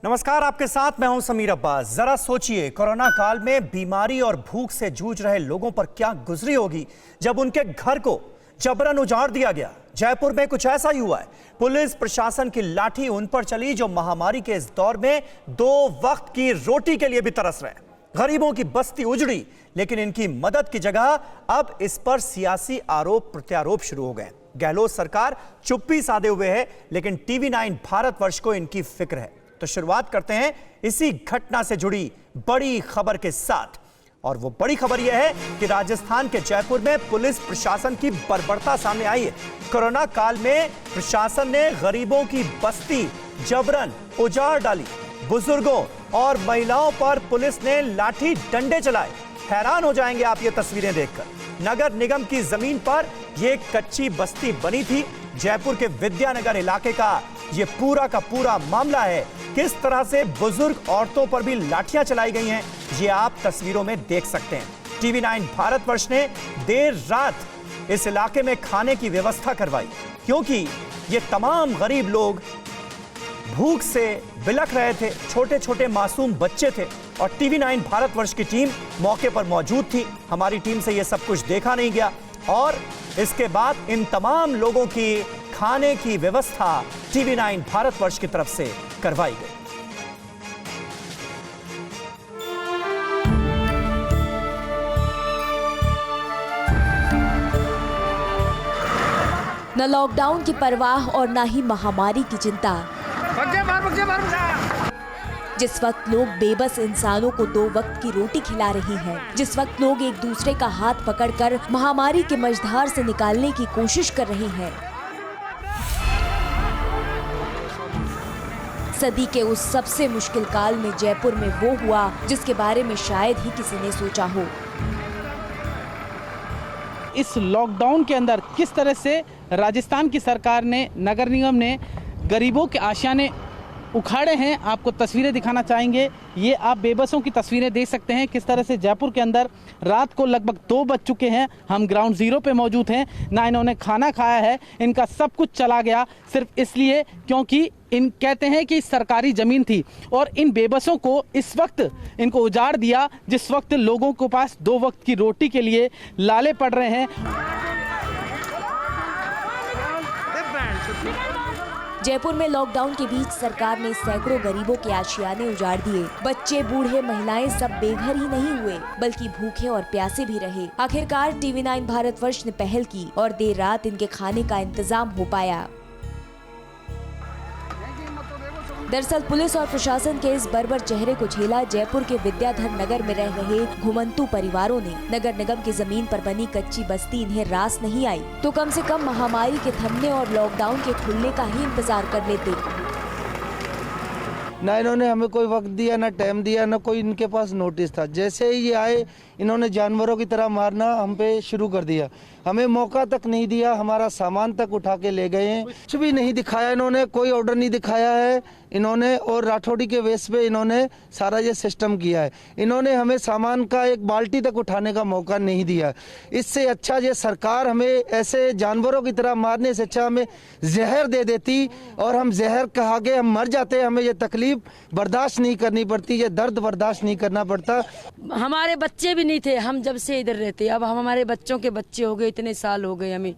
नमस्कार, आपके साथ मैं हूं समीर अब्बास। जरा सोचिए, कोरोना काल में बीमारी और भूख से जूझ रहे लोगों पर क्या गुजरी होगी जब उनके घर को जबरन उजाड़ दिया गया। जयपुर में कुछ ऐसा ही हुआ है। पुलिस प्रशासन की लाठी उन पर चली जो महामारी के इस दौर में 2 वक्त की रोटी के लिए भी तरस रहे। गरीबों की बस्ती उजड़ी, लेकिन इनकी मदद की जगह अब इस पर सियासी आरोप प्रत्यारोप शुरू हो गए। गहलोत सरकार चुप्पी साधे हुए है, लेकिन टीवी 9 भारतवर्ष को इनकी फिक्र है। तो शुरुआत करते हैं इसी घटना से जुड़ी बड़ी खबर के साथ। और वो बड़ी खबर यह है कि राजस्थान के जयपुर में पुलिस प्रशासन की बर्बरता सामने आई है। कोरोना काल में प्रशासन ने गरीबों की बस्ती जबरन उजाड़ डाली। बुजुर्गों और महिलाओं पर पुलिस ने लाठी डंडे चलाए। हैरान हो जाएंगे आप ये तस्वीरें देखकर। नगर निगम की जमीन पर यह कच्ची बस्ती बनी थी। जयपुर के विद्यानगर इलाके का यह पूरा का पूरा मामला है। किस तरह से बुजुर्ग औरतों पर भी लाठियां चलाई गई हैं, ये आप तस्वीरों में देख सकते हैं। टीवी 9 भारतवर्ष ने देर रात इस इलाके में खाने की व्यवस्था करवाई, क्योंकि ये तमाम गरीब लोग भूख से बिलख रहे थे। छोटे छोटे मासूम बच्चे थे और टीवी 9 भारतवर्ष की टीम मौके पर मौजूद थी। हमारी टीम से यह सब कुछ देखा नहीं गया और इसके बाद इन तमाम लोगों की खाने की व्यवस्था टीवी 9 भारतवर्ष की तरफ से करवाई गई। न लॉकडाउन की परवाह और न ही महामारी की चिंता। जिस वक्त लोग बेबस इंसानों को 2 वक्त की रोटी खिला रही हैं, जिस वक्त लोग एक दूसरे का हाथ पकड़कर महामारी के मझधार से निकालने की कोशिश कर रहे हैं, सदी के उस सबसे मुश्किल काल में जयपुर में वो हुआ जिसके बारे में शायद ही किसी ने सोचा हो। इस लॉकडाउन के अंदर किस तरह से राजस्थान की सरकार ने, नगर निगम ने गरीबों के आशियाने उखाड़े हैं, आपको तस्वीरें दिखाना चाहेंगे। ये आप बेबसों की तस्वीरें देख सकते हैं किस तरह से जयपुर के अंदर रात को लगभग 2 बज चुके हैं। हम ग्राउंड जीरो पे मौजूद हैं। ना इन्होंने खाना खाया है, इनका सब कुछ चला गया सिर्फ इसलिए क्योंकि इन कहते हैं कि सरकारी जमीन थी और इन बेबसों को इस वक्त इनको उजाड़ दिया जिस वक्त लोगों के पास 2 वक्त की रोटी के लिए लाले पड़ रहे हैं। जयपुर में लॉकडाउन के बीच सरकार ने सैकड़ों गरीबों के आशियाने उजाड़ दिए। बच्चे, बूढ़े, महिलाएं सब बेघर ही नहीं हुए, बल्कि भूखे और प्यासे भी रहे। आखिरकार टीवी 9 भारतवर्ष ने पहल की और देर रात इनके खाने का इंतजाम हो पाया। दरअसल पुलिस और प्रशासन के इस बर्बर चेहरे को झेला जयपुर के विद्याधर नगर में रह रहे घुमंतू परिवारों ने। नगर निगम की जमीन पर बनी कच्ची बस्ती इन्हें रास नहीं आई तो कम से कम महामारी के थमने और लॉकडाउन के खुलने का ही इंतजार कर लेते। ना इन्होंने हमें कोई वक्त दिया, ना टाइम दिया, ना कोई इनके पास नोटिस था। जैसे ही ये आए इन्होंने जानवरों की तरह मारना हम पे शुरू कर दिया। हमें मौका तक नहीं दिया, हमारा सामान तक उठा के ले गए हैं। कुछ भी नहीं दिखाया इन्होंने, कोई ऑर्डर नहीं दिखाया है इन्होंने। और राठौड़ी के वेस पे इन्होंने सारा ये सिस्टम किया है। इन्होंने हमें सामान का एक बाल्टी तक उठाने का मौका नहीं दिया। इससे अच्छा ये सरकार हमें ऐसे जानवरों की तरह मारने से अच्छा हमें जहर दे देती और हम जहर खा के हम मर जाते। हमें ये तकलीफ बर्दाश्त नहीं करनी पड़ती, ये दर्द बर्दाश्त नहीं करना पड़ता। हमारे बच्चे भी नहीं थे, हम जब से इधर रहते, अब हमारे बच्चों के बच्चे हो गए, इतने साल हो गए हमें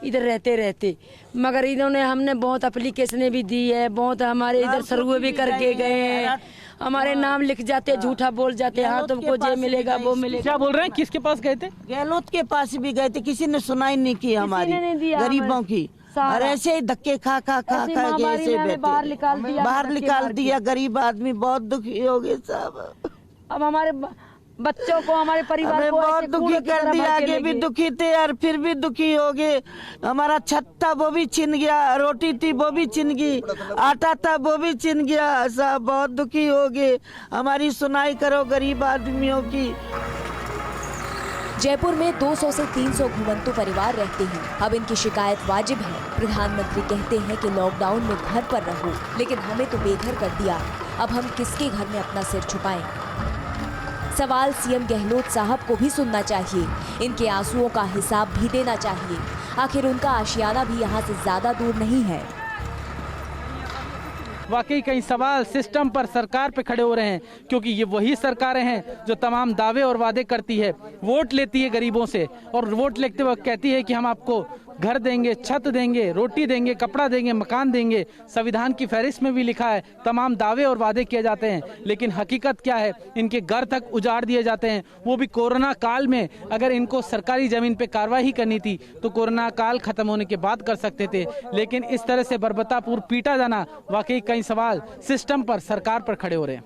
इधर रहते रहते। मगर इन्होंने हमने बहुत एप्लीकेशनें भी दी है, बहुत हमारे इधर सर्वे भी करके गए हैं। हमारे नाम लिख जाते, झूठा बोल जाते, हाँ तुमको ये मिलेगा वो मिलेगा। क्या बोल रहे हैं? किसके पास गए थे? गहलोत के पास भी गए थे, किसी ने सुनाई नहीं की हमारी गरीबों की। और ऐसे ही धक्के खा के ऐसे बाहर निकाल दिया। गरीब आदमी बहुत दुखी हो गए साहब। अब हमारे बच्चों को, हमारे परिवार को बहुत दुखी कर दिया। आगे भी दुखी थे और फिर भी दुखी हो गए। हमारा छत था वो भी छिन गया, रोटी थी वो भी छिन गई, आटा था वो भी छिन गया साहब। बहुत दुखी हो गए। हमारी सुनाई करो गरीब आदमियों की। जयपुर में 200 से 300 घुमंतू परिवार रहते हैं। अब इनकी शिकायत वाजिब है। प्रधानमंत्री कहते हैं कि लॉकडाउन में घर पर रहो, लेकिन हमें तो बेघर कर दिया। अब हम किसके घर में अपना सिर छुपाएं? सवाल सीएम गहलोत साहब को भी सुनना चाहिए। इनके आंसुओं का हिसाब भी देना चाहिए। आखिर उनका आशियाना भी यहाँ से ज्यादा दूर नहीं है। वाकई कई सवाल सिस्टम पर, सरकार पे खड़े हो रहे हैं, क्योंकि ये वही सरकारें हैं जो तमाम दावे और वादे करती है, वोट लेती है गरीबों से और वोट लेते वक्त कहती है कि हम आपको घर देंगे, छत देंगे, रोटी देंगे, कपड़ा देंगे, मकान देंगे। संविधान की फहरिस्त में भी लिखा है, तमाम दावे और वादे किए जाते हैं, लेकिन हकीकत क्या है? इनके घर तक उजाड़ दिए जाते हैं, वो भी कोरोना काल में। अगर इनको सरकारी जमीन पे कार्रवाई करनी थी तो कोरोना काल खत्म होने के बाद कर सकते थे, लेकिन इस तरह से बर्बतापूर्व पीटा जाना, वाकई कई सवाल सिस्टम पर, सरकार पर खड़े हो रहे हैं।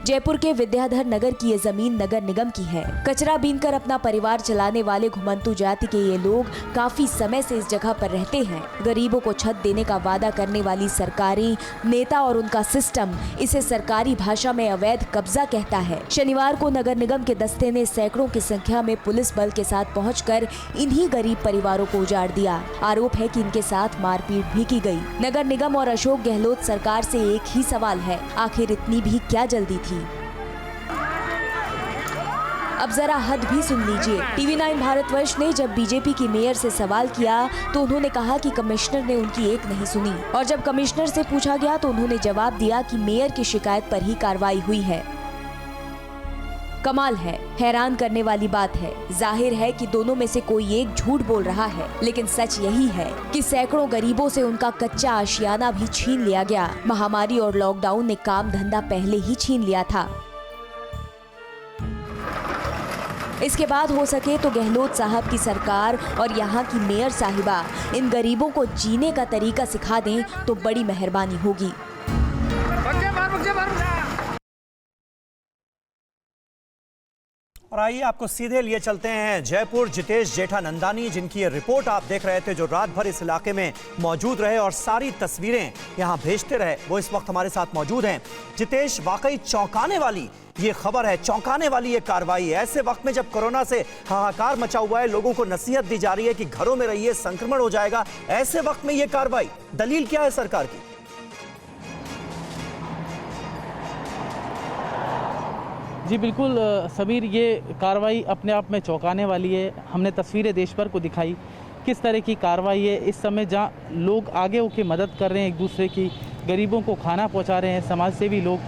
जयपुर के विद्याधर नगर की ये जमीन नगर निगम की है। कचरा बीनकर अपना परिवार चलाने वाले घुमंतु जाति के ये लोग काफी समय से इस जगह पर रहते हैं। गरीबों को छत देने का वादा करने वाली सरकारी नेता और उनका सिस्टम इसे सरकारी भाषा में अवैध कब्जा कहता है। शनिवार को नगर निगम के दस्ते ने सैकड़ों की संख्या में पुलिस बल के साथ पहुंचकर इन्हीं गरीब परिवारों को उजाड़ दिया। आरोप है कि इनके साथ मारपीट भी की गई। नगर निगम और अशोक गहलोत सरकार से एक ही सवाल है, आखिर इतनी भी क्या जल्दी थी? अब जरा हद भी सुन लीजिए। TV9 भारतवर्ष ने जब बीजेपी की मेयर से सवाल किया तो उन्होंने कहा कि कमिश्नर ने उनकी एक नहीं सुनी, और जब कमिश्नर से पूछा गया तो उन्होंने जवाब दिया कि मेयर की शिकायत पर ही कार्रवाई हुई है। कमाल है, हैरान करने वाली बात है। जाहिर है कि दोनों में से कोई एक झूठ बोल रहा है, लेकिन सच यही है कि सैकड़ों गरीबों से उनका कच्चा आशियाना भी छीन लिया गया। महामारी और लॉकडाउन ने काम धंधा पहले ही छीन लिया था। इसके बाद हो सके तो गहलोत साहब की सरकार और यहाँ की मेयर साहिबा इन गरीबों को जीने का तरीका सिखा दें तो बड़ी मेहरबानी होगी। और आइए आपको सीधे लिए चलते हैं जयपुर। जितेश जेठानंदानी, जिनकी ये रिपोर्ट आप देख रहे थे, जो रात भर इस इलाके में मौजूद रहे और सारी तस्वीरें यहाँ भेजते रहे, वो इस वक्त हमारे साथ मौजूद हैं। जितेश, वाकई चौंकाने वाली ये खबर है, चौंकाने वाली ये कार्रवाई है। ऐसे वक्त में जब कोरोना से हाहाकार मचा हुआ है, लोगों को नसीहत दी जा रही है कि घरों में रहिए, संक्रमण हो जाएगा, ऐसे वक्त में ये कार्रवाई, दलील क्या है सरकार की? जी बिल्कुल समीर, ये कार्रवाई अपने आप में चौंकाने वाली है। हमने तस्वीरें देश भर को दिखाई किस तरह की कार्रवाई है। इस समय जहां लोग आगे होकर मदद कर रहे हैं, एक दूसरे की, गरीबों को खाना पहुंचा रहे हैं, समाज सेवी लोग,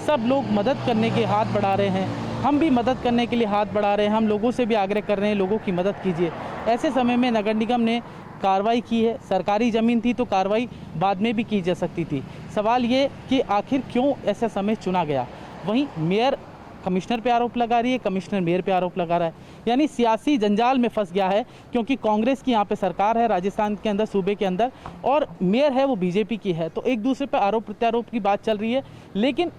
सब लोग मदद करने के हाथ बढ़ा रहे हैं। हम भी मदद करने के लिए हाथ बढ़ा रहे हैं, हम लोगों से भी आग्रह कर रहे हैं, लोगों की मदद कीजिए। ऐसे समय में नगर निगम ने कार्रवाई की है। सरकारी ज़मीन थी तो कार्रवाई बाद में भी की जा सकती थी। सवाल ये कि आखिर क्यों ऐसा समय चुना गया। वहीं मेयर कमिश्नर पे आरोप लगा रही है, कमिश्नर मेयर पे आरोप लगा रहा है, यानी सियासी जंजाल में फंस गया है, क्योंकि कांग्रेस की यहाँ पे सरकार है राजस्थान के अंदर, सूबे के अंदर, और मेयर है वो बीजेपी की है। तो एक दूसरे पर आरोप प्रत्यारोप की बात चल रही है। लेकिन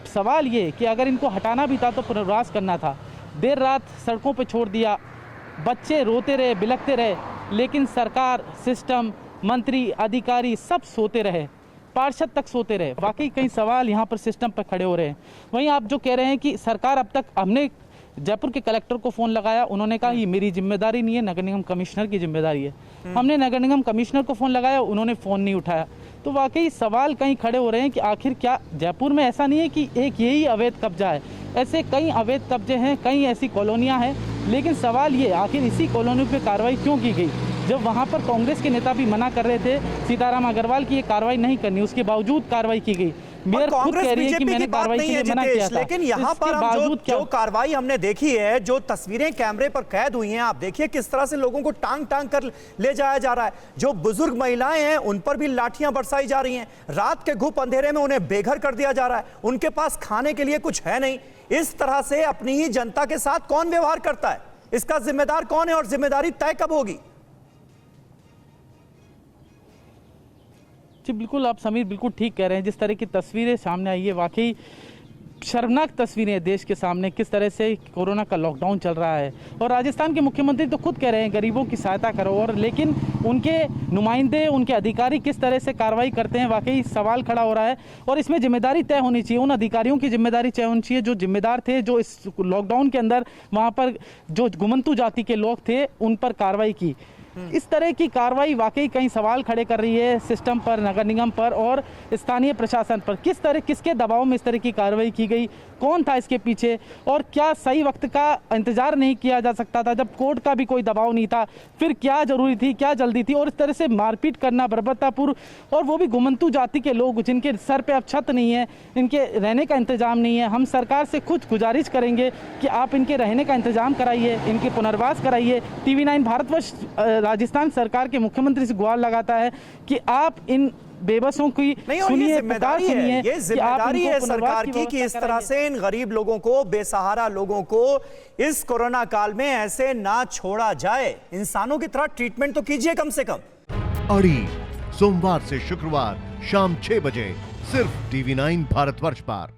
सवाल ये कि अगर इनको हटाना भी था तो पुनर्वास करना था। देर रात सड़कों पर छोड़ दिया, बच्चे रोते रहे, बिलखते रहे, लेकिन सरकार, सिस्टम, मंत्री, अधिकारी सब सोते रहे, पार्षद तक सोते रहे। वाकई कई सवाल यहाँ पर सिस्टम पर खड़े हो रहे हैं। वहीं आप जो कह रहे हैं कि सरकार, अब तक हमने जयपुर के कलेक्टर को फ़ोन लगाया, उन्होंने कहा ये मेरी जिम्मेदारी नहीं है, नगर निगम कमिश्नर की जिम्मेदारी है। हमने नगर निगम कमिश्नर को फ़ोन लगाया, उन्होंने फ़ोन नहीं उठाया। तो वाकई सवाल कहीं खड़े हो रहे हैं कि आखिर क्या जयपुर में ऐसा नहीं है कि एक यही अवैध कब्जा है, ऐसे कई अवैध कब्जे हैं, कई ऐसी कॉलोनियाँ हैं। लेकिन सवाल ये, आखिर इसी कॉलोनी पर कार्रवाई क्यों की गई, जब वहाँ पर कांग्रेस के नेता भी मना कर रहे थे सीताराम अग्रवाल की ये कार्रवाई नहीं करनी, उसके बावजूद कार्रवाई की गई। मेयर खुद कह रही है कि मैंने कार्रवाई के लिए मना किया था। लेकिन यहाँ पर हम जो कार्रवाई हमने देखी है, जो तस्वीरें कैमरे पर कैद हुई हैं, आप देखिए किस तरह से लोगों को टांग टांग कर ले जाया जा रहा है। जो बुजुर्ग महिलाएं हैं उन पर भी लाठियां बरसाई जा रही हैं। रात के घुप अंधेरे में उन्हें बेघर कर दिया जा रहा है, उनके पास खाने के लिए कुछ है नहीं। इस तरह से अपनी ही जनता के साथ कौन व्यवहार करता है, इसका जिम्मेदार कौन है और जिम्मेदारी तय कब होगी? जी बिल्कुल, आप समीर बिल्कुल ठीक कह रहे हैं। जिस तरह की तस्वीरें सामने आई है, वाकई शर्मनाक तस्वीरें देश के सामने, किस तरह से कोरोना का लॉकडाउन चल रहा है। और राजस्थान के मुख्यमंत्री तो खुद कह रहे हैं गरीबों की सहायता करो, और लेकिन उनके नुमाइंदे, उनके अधिकारी किस तरह से कार्रवाई करते हैं, वाकई सवाल खड़ा हो रहा है। और इसमें जिम्मेदारी तय होनी चाहिए, उन अधिकारियों की जिम्मेदारी तय होनी चाहिए जो जिम्मेदार थे, जो इस लॉकडाउन के अंदर वहाँ पर जो घुमंतु जाति के लोग थे उन पर कार्रवाई की। इस तरह की कार्रवाई वाकई कई सवाल खड़े कर रही है सिस्टम पर, नगर निगम पर और स्थानीय प्रशासन पर। किसके दबाव में इस तरह की कार्रवाई की गई, कौन था इसके पीछे, और क्या सही वक्त का इंतजार नहीं किया जा सकता था जब कोर्ट का भी कोई दबाव नहीं था? फिर क्या जरूरी थी, क्या जल्दी थी? और इस तरह से मारपीट करना बर्बरतापूर्व, और वो भी घुमंतू जाति के लोग जिनके सर पे अब छत नहीं है, इनके रहने का इंतजाम नहीं है। हम सरकार से खुद गुजारिश करेंगे कि आप इनके रहने का इंतजाम कराइए, इनके पुनर्वास कराइए। TV9 भारतवर्ष राजस्थान सरकार के मुख्यमंत्री से गुहार लगाता है कि आप इन बेबसों की नहीं, और ये सुनिए, जिम्मेदारी पुकार सुनिए है, ये कि आप जिम्मेदारी इनको है पुनर्वास सरकार की कि इस व्यवस्था तरह से इन गरीब लोगों को, बेसहारा लोगों को इस कोरोना काल में ऐसे ना छोड़ा जाए। इंसानों की तरह ट्रीटमेंट तो कीजिए कम से कम। अड़ी सोमवार से शुक्रवार शाम 6 बजे सिर्फ TV9 भारतवर्ष पर।